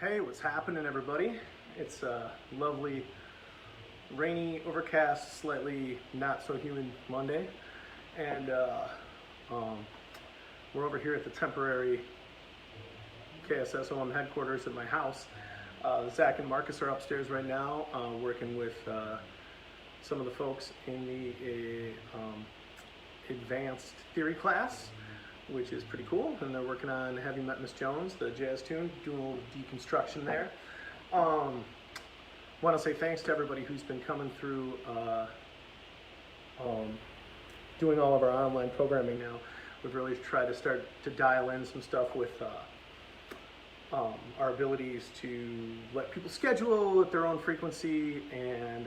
Hey, what's happening, everybody? It's a lovely, rainy, overcast, slightly not so humid Monday, and we're over here at the temporary KSSOM headquarters at my house. Zach and Marcus are upstairs right now, working with some of the folks in the advanced theory class, which is pretty cool. And they're working on Have You Met Miss Jones, the jazz tune, doing a little deconstruction there. Want to say thanks to everybody who's been coming through, doing all of our online programming now. We've really tried to start to dial in some stuff with our abilities to let people schedule at their own frequency, and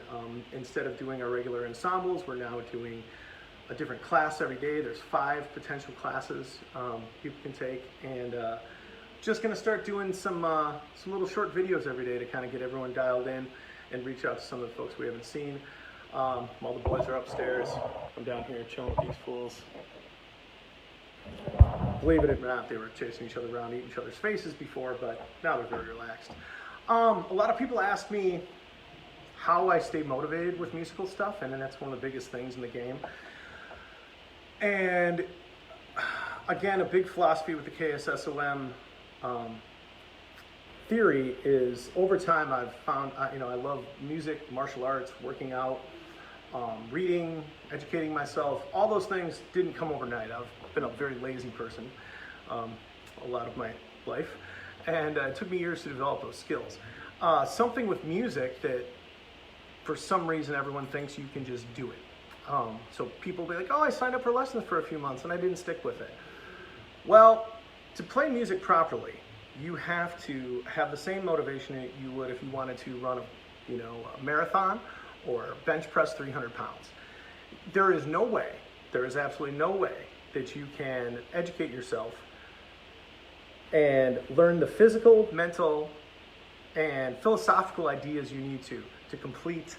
instead of doing our regular ensembles, we're now doing a different class every day. There's 5 potential classes people can take, and just gonna start doing some little short videos every day to kind of get everyone dialed in and reach out to some of the folks we haven't seen. While the boys are upstairs, I'm down here chilling with these fools. Believe it or not, they were chasing each other around, eating each other's faces before, but now they're very relaxed. A lot of people ask me how I stay motivated with musical stuff, and then that's one of the biggest things in the game. And again, a big philosophy with the KSSOM theory is, over time I've found, I love music, martial arts, working out, reading, educating myself. All those things didn't come overnight. I've been a very lazy person a lot of my life, and it took me years to develop those skills. Something with music that for some reason everyone thinks you can just do it. So people will be like, oh, I signed up for lessons for a few months and I didn't stick with it. Well, to play music properly, you have to have the same motivation that you would if you wanted to run a marathon or bench press 300 pounds. There is absolutely no way that you can educate yourself and learn the physical, mental, and philosophical ideas you need to complete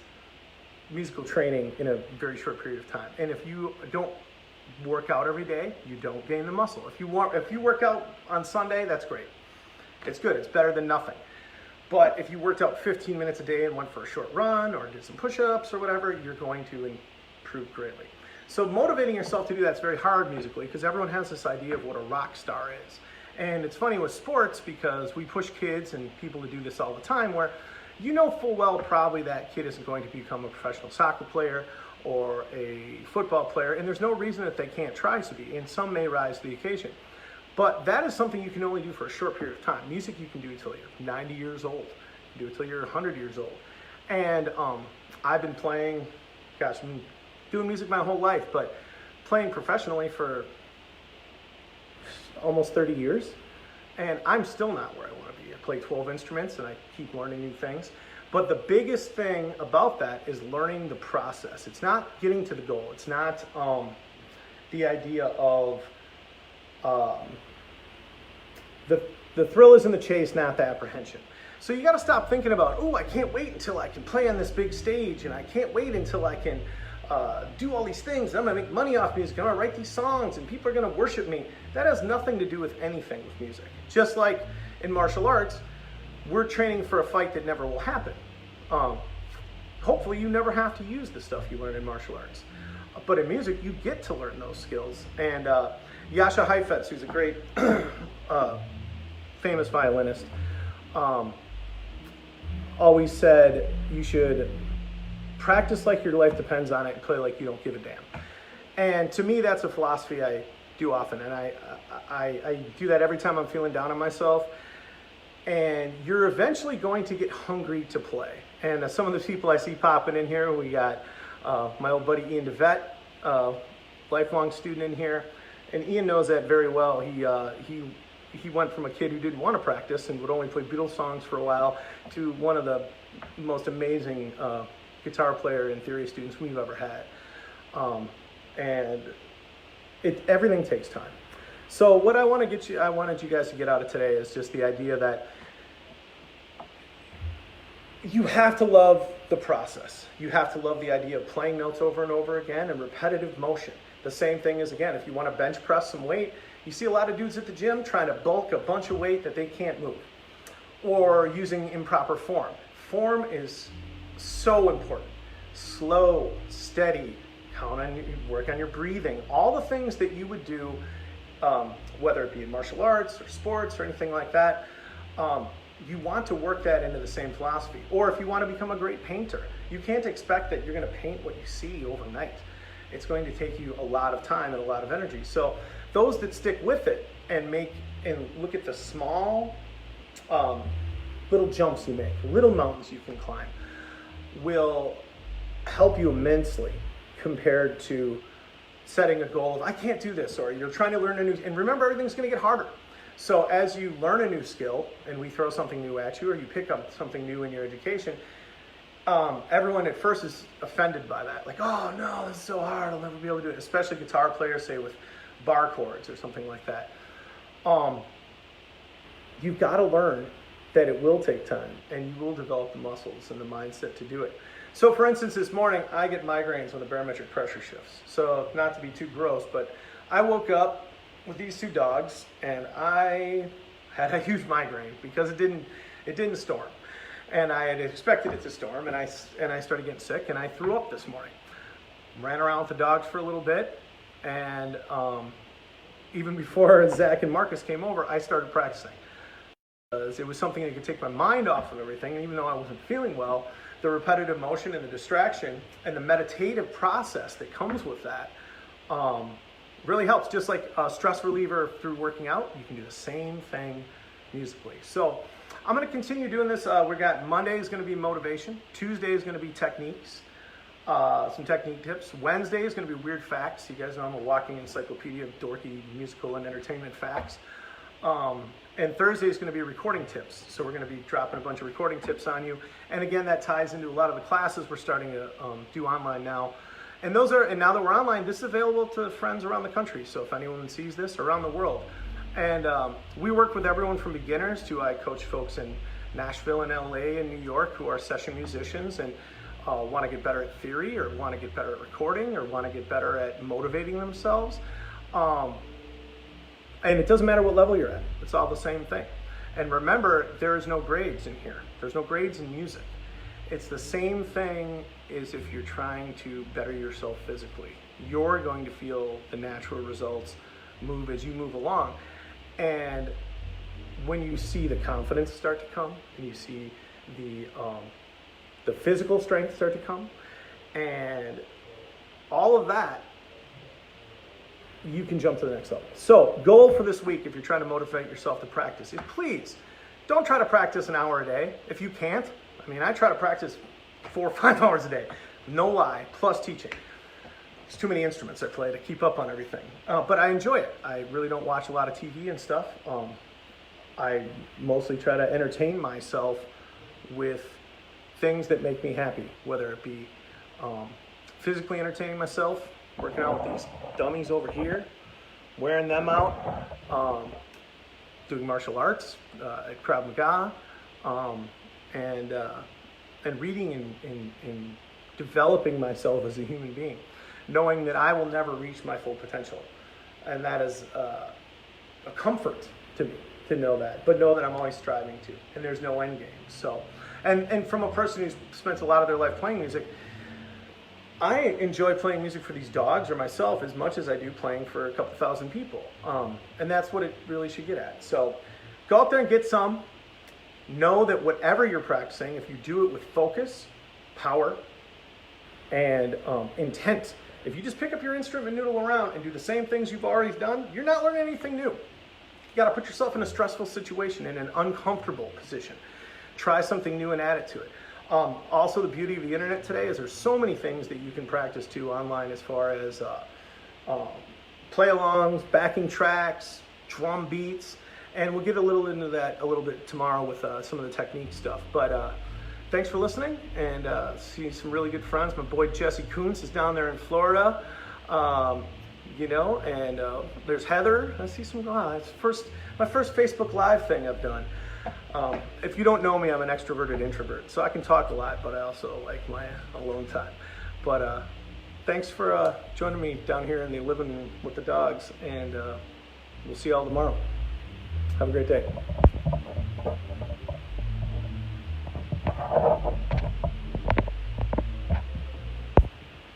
musical training in a very short period of time. And if you don't work out every day, you don't gain the muscle. If you work out on Sunday, that's great. It's good. It's better than nothing. But if you worked out 15 minutes a day and went for a short run or did some push-ups or whatever, you're going to improve greatly. So motivating yourself to do that's very hard musically, because everyone has this idea of what a rock star is. And it's funny with sports, because we push kids and people to do this all the time, where you know full well probably that kid isn't going to become a professional soccer player or a football player, and there's no reason that they can't try to be, and some may rise to the occasion. But that is something you can only do for a short period of time. Music you can do until you're 90 years old. You can do it until you're 100 years old. And I've been playing, I've been doing music my whole life, but playing professionally for almost 30 years, and I'm still not where I want to be. I play 12 instruments and I keep learning new things. But the biggest thing about that is learning the process. It's not getting to the goal. It's not the idea of the thrill is in the chase, not the apprehension. So you got to stop thinking about, oh, I can't wait until I can play on this big stage, and I can't wait until I can do all these things. I'm going to make money off music. I'm going to write these songs, and people are going to worship me. That has nothing to do with anything with music. Just like in martial arts, we're training for a fight that never will happen. Hopefully you never have to use the stuff you learn in martial arts. But in music, you get to learn those skills. And Jascha Heifetz, who's a great famous violinist, always said you should practice like your life depends on it and play like you don't give a damn. And to me, that's a philosophy I do often, and I do that every time I'm feeling down on myself. And you're eventually going to get hungry to play. And some of the people I see popping in here, we got my old buddy Ian DeVette, lifelong student in here, and Ian knows that very well. He went from a kid who didn't want to practice and would only play Beatles songs for a while to one of the most amazing guitar player and theory students we've ever had. And everything takes time. So what I wanted you guys to get out of today is just the idea that you have to love the process. You have to love the idea of playing notes over and over again and repetitive motion. The same thing is, again, if you want to bench press some weight, you see a lot of dudes at the gym trying to bulk a bunch of weight that they can't move. or using improper form. Form is so important. Slow, steady, work on your breathing, all the things that you would do, whether it be in martial arts or sports or anything like that. You want to work that into the same philosophy. Or if you want to become a great painter, you can't expect that you're going to paint what you see overnight. It's going to take you a lot of time and a lot of energy. So those that stick with it and look at the small little jumps you make, little mountains you can climb, will help you immensely compared to setting a goal of, I can't do this, or you're trying to learn a new, and remember, everything's going to get harder. So as you learn a new skill and we throw something new at you, or you pick up something new in your education, everyone at first is offended by that. Like, oh no, this is so hard, I'll never be able to do it. Especially guitar players, say with bar chords or something like that. You've got to learn that it will take time and you will develop the muscles and the mindset to do it. So for instance, this morning, I get migraines when the barometric pressure shifts. So not to be too gross, but I woke up with these two dogs and I had a huge migraine because it didn't storm. And I had expected it to storm, and I started getting sick, and I threw up this morning. Ran around with the dogs for a little bit, and even before Zach and Marcus came over, I started practicing. It was something that could take my mind off of everything, and even though I wasn't feeling well, the repetitive motion and the distraction and the meditative process that comes with that really helps. Just like a stress reliever through working out, you can do the same thing musically. So I'm going to continue doing this. We got Monday is going to be motivation. Tuesday is going to be techniques, some technique tips. Wednesday is going to be weird facts. You guys know I'm a walking encyclopedia of dorky musical and entertainment facts. And Thursday is going to be recording tips. So we're going to be dropping a bunch of recording tips on you. And again, that ties into a lot of the classes we're starting to do online now. And now that we're online, this is available to friends around the country. So if anyone sees this around the world. And we work with everyone from beginners to I coach folks in Nashville and LA and New York who are session musicians and want to get better at theory or want to get better at recording or want to get better at motivating themselves. And it doesn't matter what level you're at. It's all the same thing. And remember, there is no grades in here. There's no grades in music. It's the same thing as if you're trying to better yourself physically. You're going to feel the natural results move as you move along. And when you see the confidence start to come, and you see the physical strength start to come, and all of that, you can jump to the next level. So, goal for this week, if you're trying to motivate yourself to practice, is please don't try to practice an hour a day. If you can't, I try to practice 4 or 5 hours a day, no lie, plus teaching. There's too many instruments I play to keep up on everything. But I enjoy it. I really don't watch a lot of TV and stuff. I mostly try to entertain myself with things that make me happy, whether it be physically entertaining myself, working out with these dummies over here, wearing them out, doing martial arts at Krav Maga, and reading and developing myself as a human being, knowing that I will never reach my full potential. And that is a comfort to me to know that, but know that I'm always striving to, and there's no end game. So, and from a person who's spent a lot of their life playing music, I enjoy playing music for these dogs or myself as much as I do playing for a couple thousand people. And that's what it really should get at. So go out there and get some. Know that whatever you're practicing, if you do it with focus, power, and intent, if you just pick up your instrument and noodle around and do the same things you've already done, you're not learning anything new. You got to put yourself in a stressful situation, in an uncomfortable position. Try something new and add it to it. Also, the beauty of the internet today is there's so many things that you can practice to online, as far as play-alongs, backing tracks, drum beats, and we'll get a little into that a little bit tomorrow with some of the technique stuff. But thanks for listening, and see some really good friends. My boy Jesse Kuntz is down there in Florida, and there's Heather. I see some. It's my first Facebook Live thing I've done. If you don't know me, I'm an extroverted introvert, so I can talk a lot, but I also like my alone time. But thanks for joining me down here in the living room with the dogs, and we'll see you all tomorrow. Have a great day.